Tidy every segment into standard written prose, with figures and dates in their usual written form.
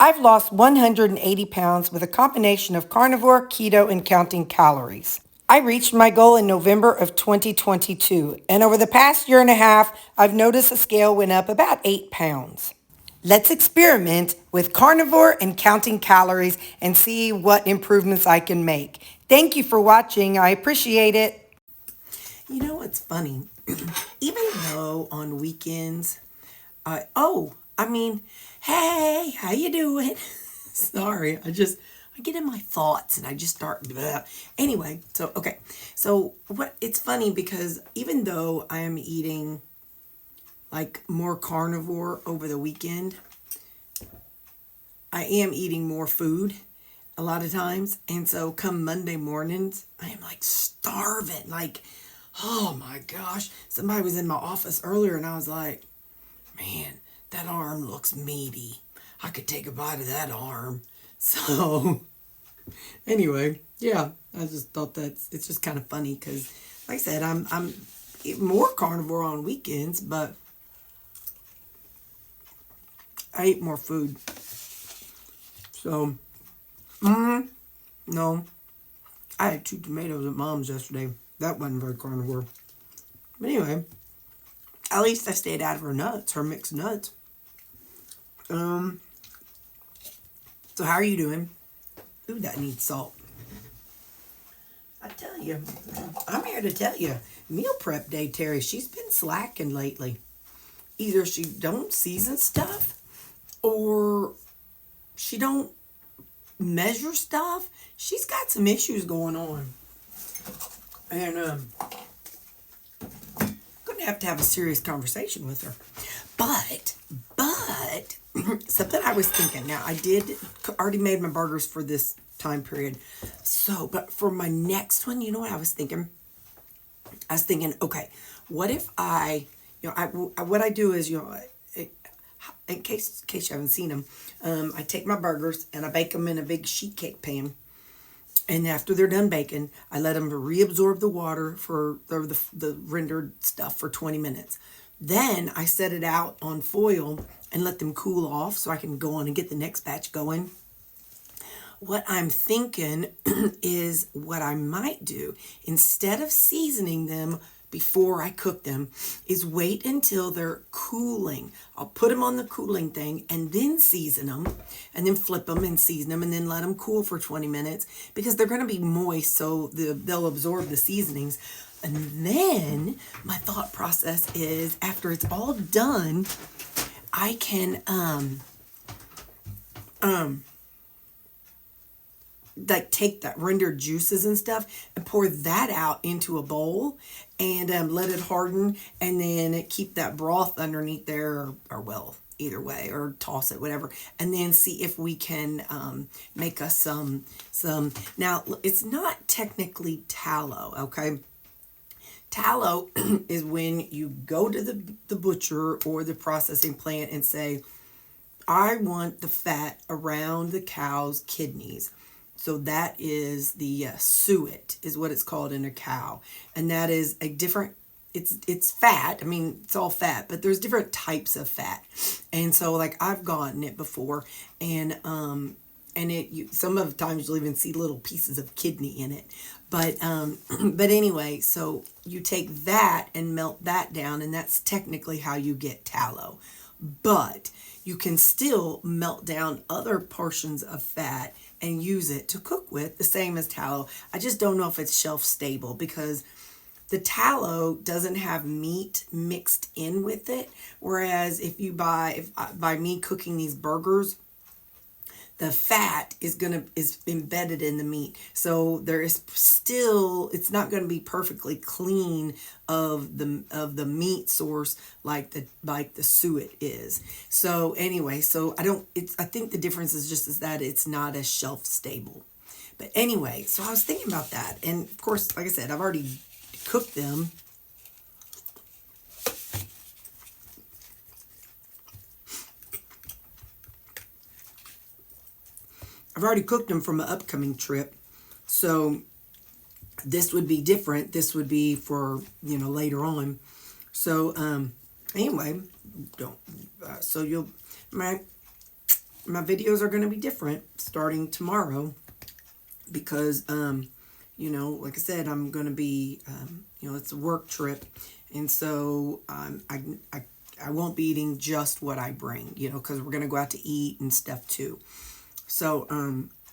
I've lost 180 pounds with a combination of carnivore, keto, and counting calories. I reached my goal in November of 2022, and over the past year and a half, I've noticed the scale went up about 8 pounds. Let's experiment with carnivore and counting calories and see what improvements I can make. Thank you for watching. I appreciate it. You know what's funny? Even though on weekends, hey, how you doing? Sorry, I get in my thoughts and I just start blah. Anyway, so what it's funny because even though I am eating like more carnivore over the weekend, I am eating more food a lot of times. And so come Monday mornings, I am like starving. Like, oh my gosh. Somebody was in my office earlier and I was like, man, that arm looks meaty. I could take a bite of that arm. So anyway, yeah, I just thought it's just kind of funny because, like I said, I'm more carnivore on weekends, but I eat more food. So, no, I had 2 tomatoes at Mom's yesterday. That wasn't very carnivore. But anyway, at least I stayed out of her nuts, her mixed nuts. So how are you doing? Ooh, that needs salt. I tell you, I'm here to tell you, meal prep day, Terry, she's been slacking lately. Either she don't season stuff or she don't measure stuff. She's got some issues going on. And gonna have to have a serious conversation with her. But something I was thinking. Now I did already made my burgers for this time period. So, but for my next one, you know what I was thinking? I was thinking, okay, what if what I do is, in case you haven't seen them, I take my burgers and I bake them in a big sheet cake pan. And after they're done baking, I let them reabsorb the water for the rendered stuff for 20 minutes. Then I set it out on foil and let them cool off so I can go on and get the next batch going. What I'm thinking is what I might do, instead of seasoning them before I cook them, is wait until they're cooling. I'll put them on the cooling thing and then season them and then flip them and season them and then let them cool for 20 minutes because they're going to be moist, so they'll absorb the seasonings. And then my thought process is, after it's all done, I can like take that rendered juices and stuff and pour that out into a bowl and let it harden, and then keep that broth underneath there, or well, either way, or toss it, whatever, and then see if we can make us some. Now it's not technically tallow, okay? Tallow is when you go to the butcher or the processing plant and say, I want the fat around the cow's kidneys. So that is the suet, is what it's called in a cow. And that is a different, it's fat. I mean, it's all fat, but there's different types of fat. And so like I've gotten it before, and some of the times you'll even see little pieces of kidney in it. But anyway, so you take that and melt that down, and that's technically how you get tallow. But you can still melt down other portions of fat and use it to cook with, the same as tallow. I just don't know if it's shelf stable because the tallow doesn't have meat mixed in with it. Whereas if by me cooking these burgers, the fat is embedded in the meat. So there is still, it's not going to be perfectly clean of the meat source like the suet is. So anyway, so I think the difference is that it's not as shelf stable. But anyway, so I was thinking about that. And of course, like I said, I've already cooked them. I've already cooked them from an upcoming trip. So this would be different. This would be for, later on. So, anyway, so my videos are going to be different starting tomorrow because, you know, like I said, I'm going to be, you know, it's a work trip. And so I won't be eating just what I bring, you know, because we're going to go out to eat and stuff too. So,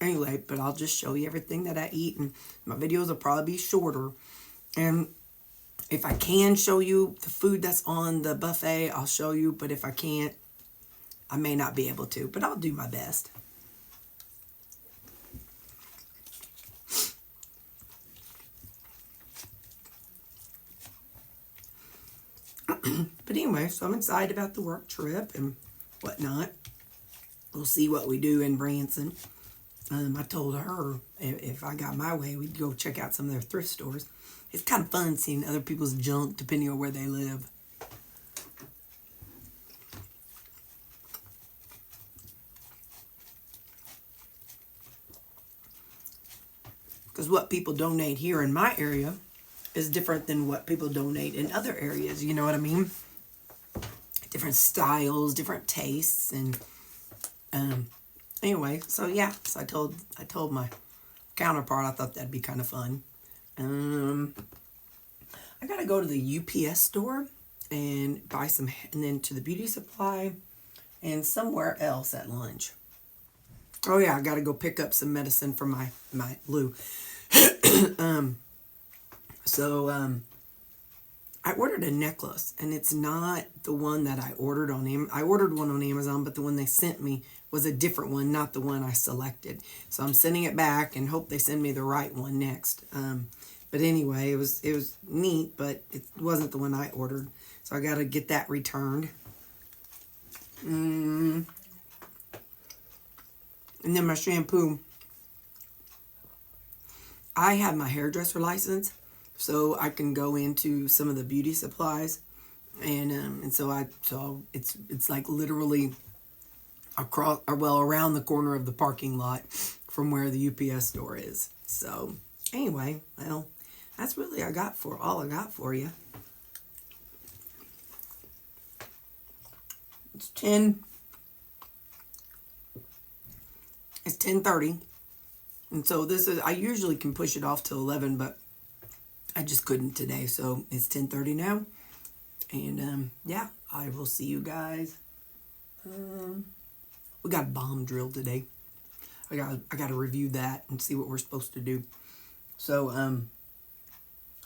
anyway, but I'll just show you everything that I eat, and my videos will probably be shorter. And if I can show you the food that's on the buffet, I'll show you. But if I can't, I may not be able to, but I'll do my best. But anyway, so I'm excited about the work trip and whatnot. We'll see what we do in Branson. I told her if I got my way, we'd go check out some of their thrift stores. It's kind of fun seeing other people's junk depending on where they live. Because what people donate here in my area is different than what people donate in other areas. You know what I mean? Different styles, different tastes, and anyway, so yeah. So I told my counterpart I thought that'd be kind of fun. I gotta go to the UPS store and buy some, and then to the beauty supply, and somewhere else at lunch. Oh yeah, I gotta go pick up some medicine for my Lou. I ordered a necklace, and it's not the one that I ordered on Amazon. I ordered one on Amazon, but the one they sent me was a different one, not the one I selected. So I'm sending it back and hope they send me the right one next. But anyway, it was neat, but it wasn't the one I ordered. So I got to get that returned. And then my shampoo. I have my hairdresser license, so I can go into some of the beauty supplies, and so it's like literally across, or well, around the corner of the parking lot from where the UPS store is. So anyway, well, that's really all I got for you. It's 10:30. And so I usually can push it off till 11, but I just couldn't today. So it's 10:30 now. And yeah, I will see you guys. We got a bomb drill today. I got to review that and see what we're supposed to do. So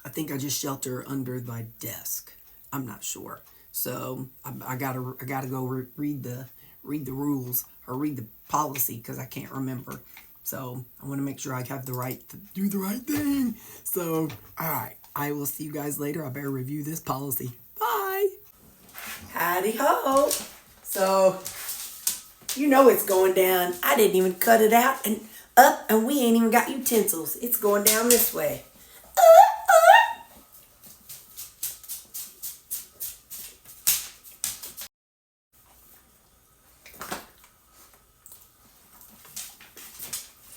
I think I just shelter under my desk. I'm not sure. So I gotta go read the rules or read the policy because I can't remember. So I want to make sure I have the right to do the right thing. So, all right. I will see you guys later. I better review this policy. Bye. Howdy ho. So, you know it's going down. I didn't even cut it out and up, and we ain't even got utensils. It's going down this way.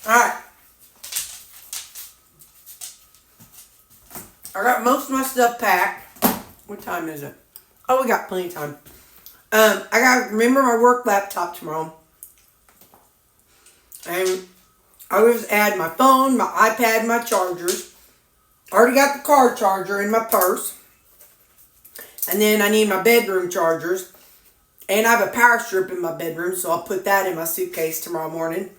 Alright. I got most of my stuff packed. What time is it? Oh, we got plenty of time. I gotta remember my work laptop tomorrow. And I always add my phone, my iPad, my chargers. I already got the car charger in my purse. And then I need my bedroom chargers. And I have a power strip in my bedroom, so I'll put that in my suitcase tomorrow morning.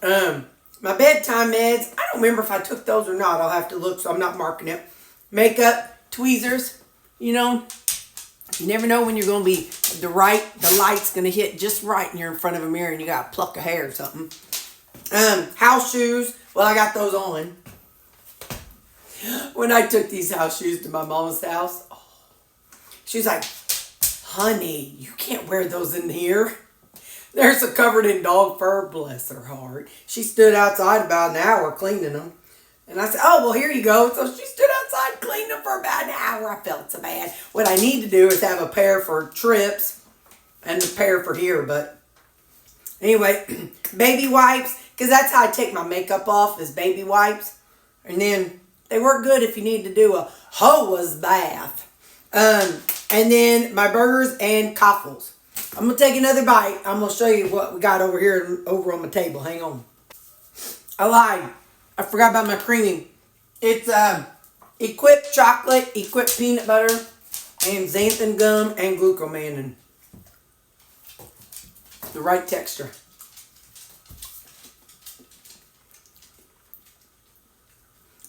My bedtime meds, I don't remember if I took those or not. I'll have to look, so I'm not marking it. Makeup, tweezers, you know. You never know when you're going to be the light's going to hit just right and you're in front of a mirror and you got to pluck a hair or something. House shoes, well, I got those on. When I took these house shoes to my mama's house, she's like, honey, you can't wear those in here. They're so covered in dog fur, bless her heart. She stood outside about an hour cleaning them. And I said, oh, well, here you go. So she stood outside cleaning them for about an hour. I felt so bad. What I need to do is have a pair for trips and a pair for here. But anyway, baby wipes, because that's how I take my makeup off is baby wipes. And then they work good if you need to do a Hoa's bath. And then my burgers and coffles. I'm going to take another bite. I'm going to show you what we got over here over on my table. Hang on. I lied. I forgot about my creaming. It's Equip chocolate, Equip peanut butter, and xanthan gum and glucomannan. The right texture.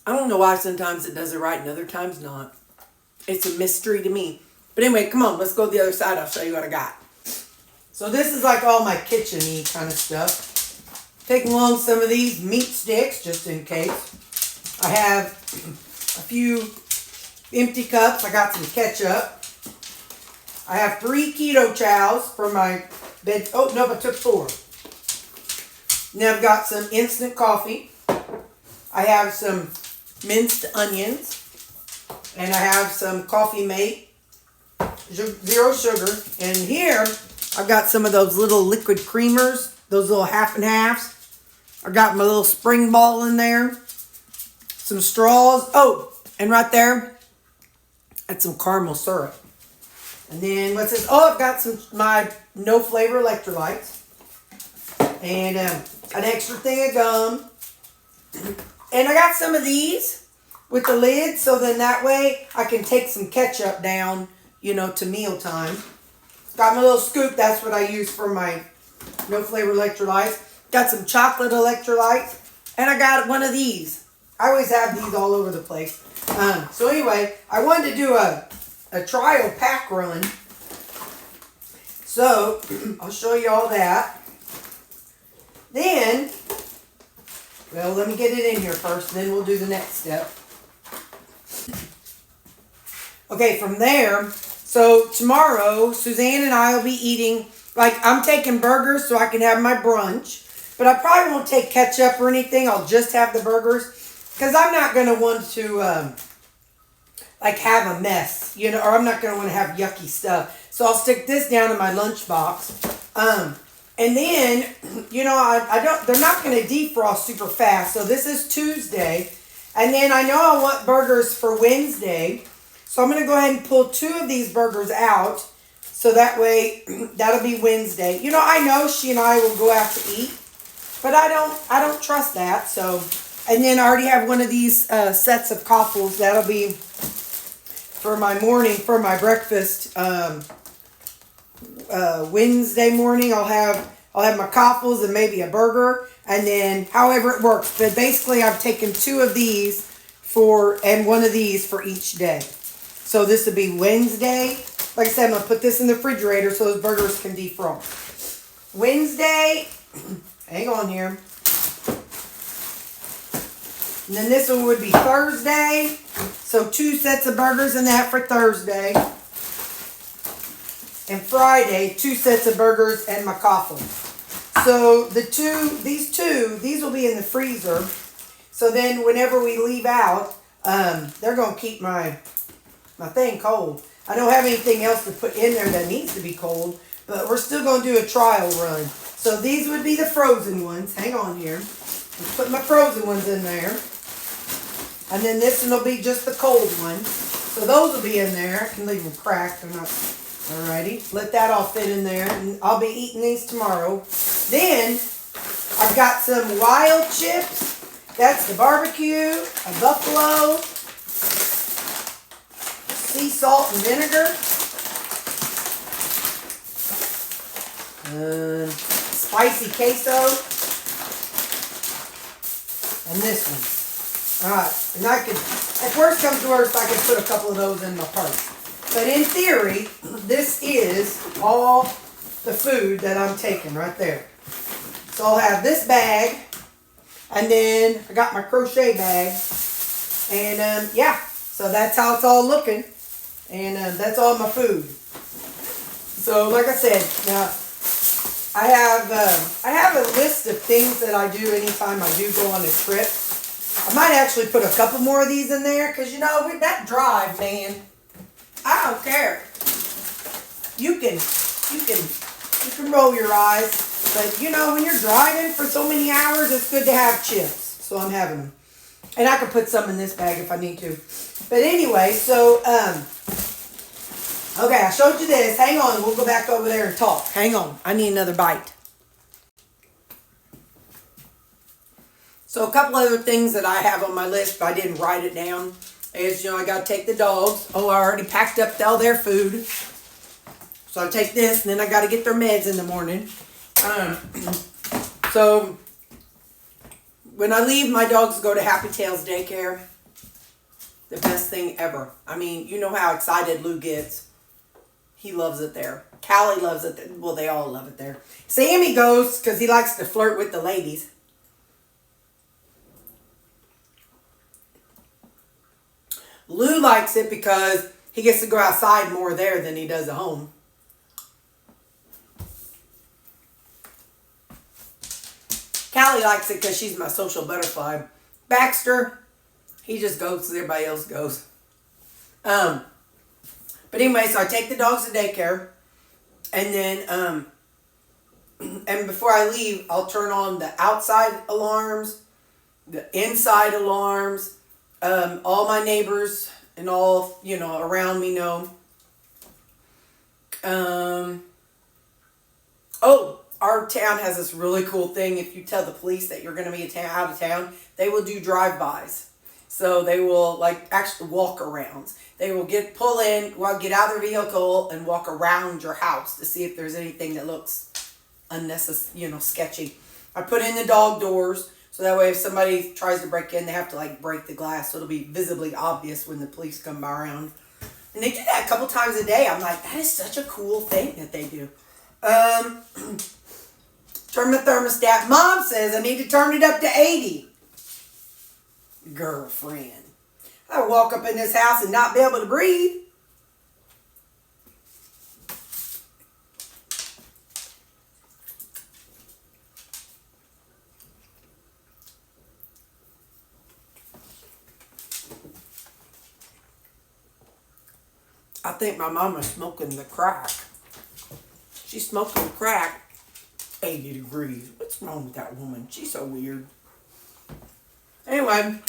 I don't know why sometimes it does it right and other times not. It's a mystery to me. But anyway, come on, let's go to the other side. I'll show you what I got. So this is like all my kitchen-y kind of stuff. Taking along some of these meat sticks just in case. I have a few empty cups. I got some ketchup. I have 3 keto chows for my bed. Oh, no, I took 4. Now I've got some instant coffee. I have some minced onions. And I have some Coffee Mate, 0 sugar. And here, I've got some of those little liquid creamers, those little half and halves. I got my little spring ball in there. Some straws. Oh, and right there, that's some caramel syrup. And then what's this? Oh, I've got some my no flavor electrolytes. And an extra thing of gum. And I got some of these with the lid, so then that way I can take some ketchup down, you know, to mealtime. Got my little scoop. That's what I use for my no flavor electrolytes. Got some chocolate electrolytes. And I got one of these. I always have these all over the place. So anyway, I wanted to do a trial pack run. So, I'll show you all that. Then, well, let me get it in here first, then we'll do the next step. Okay, from there, so tomorrow, Suzanne and I will be eating, like, I'm taking burgers so I can have my brunch. But I probably won't take ketchup or anything. I'll just have the burgers. Because I'm not going to want to, like, have a mess, you know, or I'm not going to want to have yucky stuff. So I'll stick this down in my lunchbox. And then, you know, I don't, they're not going to defrost super fast. So this is Tuesday. And then I know I want burgers for Wednesday. So I'm going to go ahead and pull 2 of these burgers out. So that way, that'll be Wednesday. You know, I know she and I will go out to eat. But I don't trust that. So, and then I already have one of these sets of coffles. That'll be for my morning, for my breakfast. Wednesday morning, I'll have my coffles and maybe a burger, and then however it works. But basically, I've taken 2 of these and one of these for each day. So this will be Wednesday. Like I said, I'm gonna put this in the refrigerator so those burgers can defrost. Wednesday, hang on here. And then this one would be Thursday. So 2 sets of burgers in that for Thursday. And Friday, 2 sets of burgers and my coffee. So these will be in the freezer. So then whenever we leave out, they're going to keep my thing cold. I don't have anything else to put in there that needs to be cold, but we're still going to do a trial run. So these would be the frozen ones. Hang on here. Let's put my frozen ones in there. And then this one will be just the cold one. So those will be in there. I can leave them cracked. They're not... Alrighty, let that all fit in there, and I'll be eating these tomorrow. Then, I've got some wild chips. That's the barbecue, a buffalo, sea salt and vinegar, spicy queso, and this one. Alright, and I could, if worst comes to worst, I could put a couple of those in my purse. But in theory, this is all the food that I'm taking right there. So I'll have this bag, and then I got my crochet bag, and yeah, so that's how it's all looking, and that's all my food. So like I said, now I have a list of things that I do anytime I do go on a trip. I might actually put a couple more of these in there, because you know, with that drive, man, I don't care. You can roll your eyes, but you know, when you're driving for so many hours, it's good to have chips. So I'm having them. And I can put some in this bag if I need to. But anyway, so Okay, I showed you this. Hang on, we'll go back over there and talk. Hang on, I need another bite. So a couple other things that I have on my list, but I didn't write it down, is, I got to take the dogs. Oh, I already packed up all their food. So I take this, and then I got to get their meds in the morning. So when I leave, my dogs go to Happy Tails daycare. The best thing ever. I mean, you know how excited Lou gets. He loves it there. Callie loves it there. Well, they all love it there. Sammy goes because he likes to flirt with the ladies. Lou likes it because he gets to go outside more there than he does at home. Callie likes it because she's my social butterfly. Baxter, he just goes because everybody else goes. But anyway, so I take the dogs to daycare. And then, and before I leave, I'll turn on the outside alarms, the inside alarms. All my neighbors and all, around me know. Our town has this really cool thing. If you tell the police that you're going to be out of town, they will do drive-bys. So they will actually walk arounds. They will pull in, get out of their vehicle and walk around your house to see if there's anything that looks unnecessary, sketchy. I put in the dog doors. So that way if somebody tries to break in, they have to break the glass. So it'll be visibly obvious when the police come by around. And they do that a couple times a day. I'm like, that is such a cool thing that they do. Turn the thermostat. Mom says I need to turn it up to 80. Girlfriend. I walk up in this house and not be able to breathe. I think my mama's smoking the crack. She's smoking crack 80 degrees. What's wrong with that woman? She's so weird. Anyway.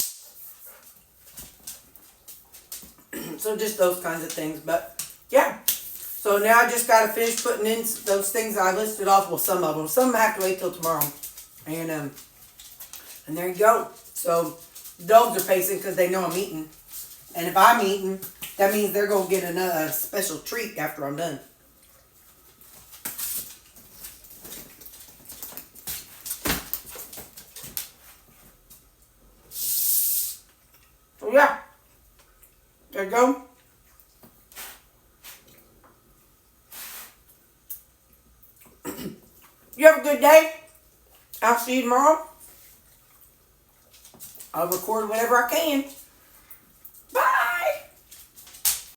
So just those kinds of things. But yeah. So now I just got to finish putting in those things I listed off. Well, some of them. Some I have to wait till tomorrow. And there you go. So the dogs are pacing because they know I'm eating. And if I'm eating, that means they're going to get another special treat after I'm done. So yeah. There you go. You have a good day. I'll see you tomorrow. I'll record whenever I can.